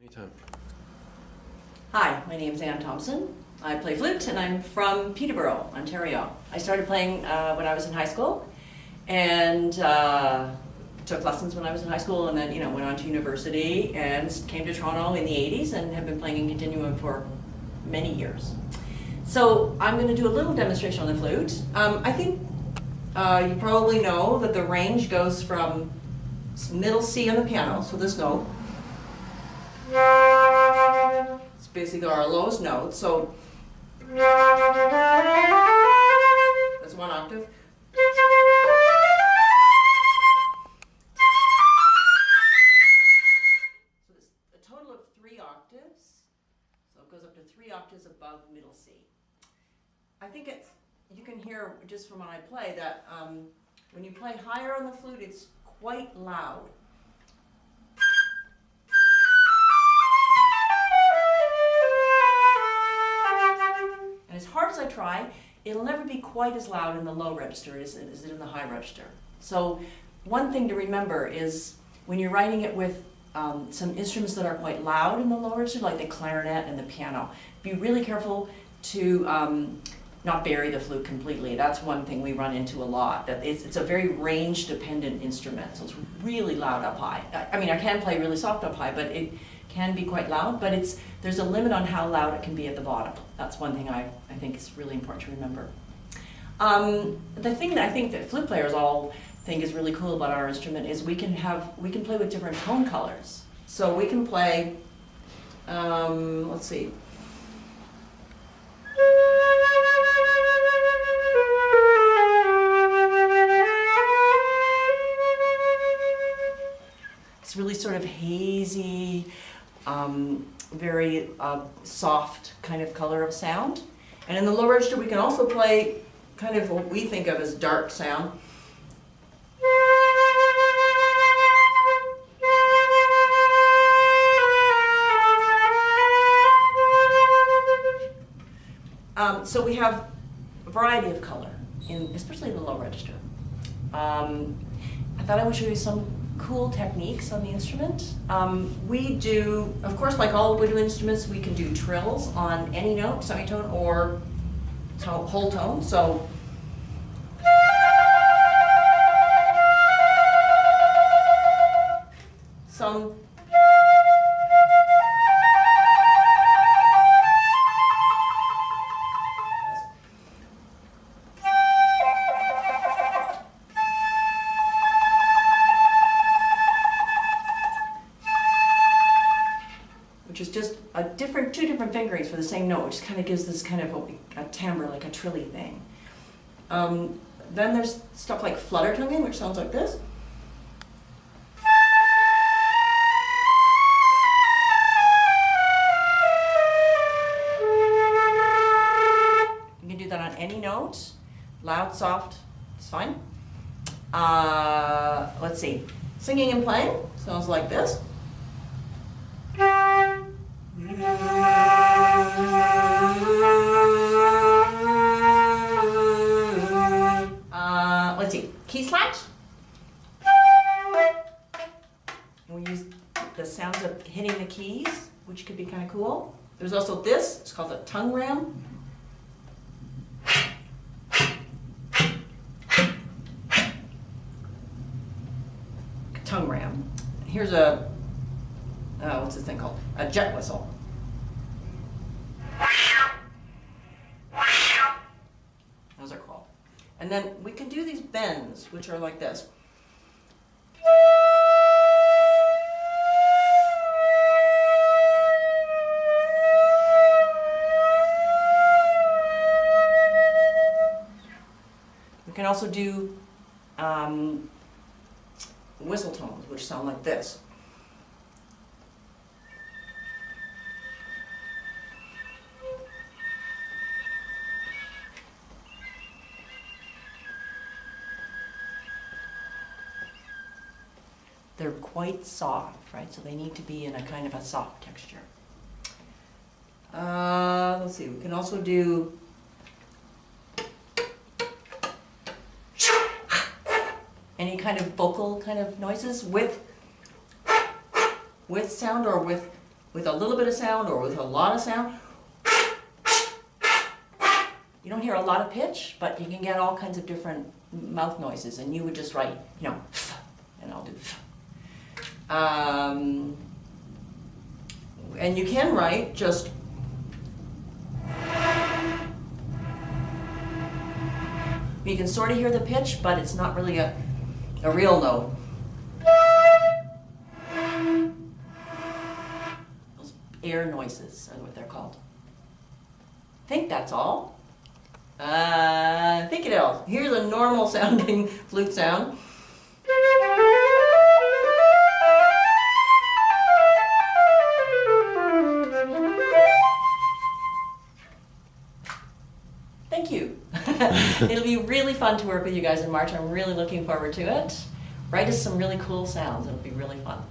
Anytime. Hi, my name is Thompson. I play flute and I'm from Peterborough, Ontario. I started playing when I was in high school and took lessons when I was in high school, and then went on to university and came to Toronto in the 80s and have been playing in Continuum for many years. So I'm going to do a little demonstration on the flute. I think you probably know that the range goes from middle C on the piano, so this note. It's basically our lowest note, so that's one octave. So it's a total of 3 octaves, so it goes up to 3 octaves above middle C. I think you can hear just from when I play that when you play higher on the flute, it's quite loud. And as hard as I try, it'll never be quite as loud in the low register as it is in the high register. So one thing to remember is when you're writing it with some instruments that are quite loud in the low register, like the clarinet and the piano, be really careful to not bury the flute completely. That's one thing we run into a lot. That it's a very range-dependent instrument, so it's really loud up high. I mean, I can play really soft up high, but it can be quite loud, but there's a limit on how loud it can be at the bottom. That's one thing I think is really important to remember. The thing that I think that flute players all think is really cool about our instrument is we can play with different tone colors. So we can play, let's see. It's really sort of hazy, very soft kind of color of sound. And in the low register we can also play kind of what we think of as dark sound. So we have a variety of color, especially in the low register. I thought I would show you some cool techniques on the instrument. We do, of course, like all woodwind instruments, we can do trills on any note, semitone or whole tone. So some which is just two different fingerings for the same note, which kind of gives this kind of a timbre, like a trilly thing. Then there's stuff like flutter tonguing, which sounds like this. You can do that on any note, loud, soft, it's fine. Let's see, singing and playing sounds like this. Let's see, key slaps. And we use the sounds of hitting the keys, which could be kind of cool. There's also this, it's called a tongue ram. Tongue ram. Here's what's this thing called? A jet whistle. Those are cool. And then we can do these bends, which are like this. We can also do whistle tones, which sound like this. They're quite soft, right? So they need to be in a kind of a soft texture. Let's see, we can also do any kind of vocal kind of noises with sound or with with a little bit of sound or with a lot of sound. You don't hear a lot of pitch, but you can get all kinds of different mouth noises, and you would just write, you know, and I'll do. And you can write just. You can sort of hear the pitch, but it's not really a real note. Those air noises are what they're called. I think that's all. I think it is. Here's a normal sounding flute sound. Thank you. It'll be really fun to work with you guys in March. I'm really looking forward to it. Write us some really cool sounds. It'll be really fun.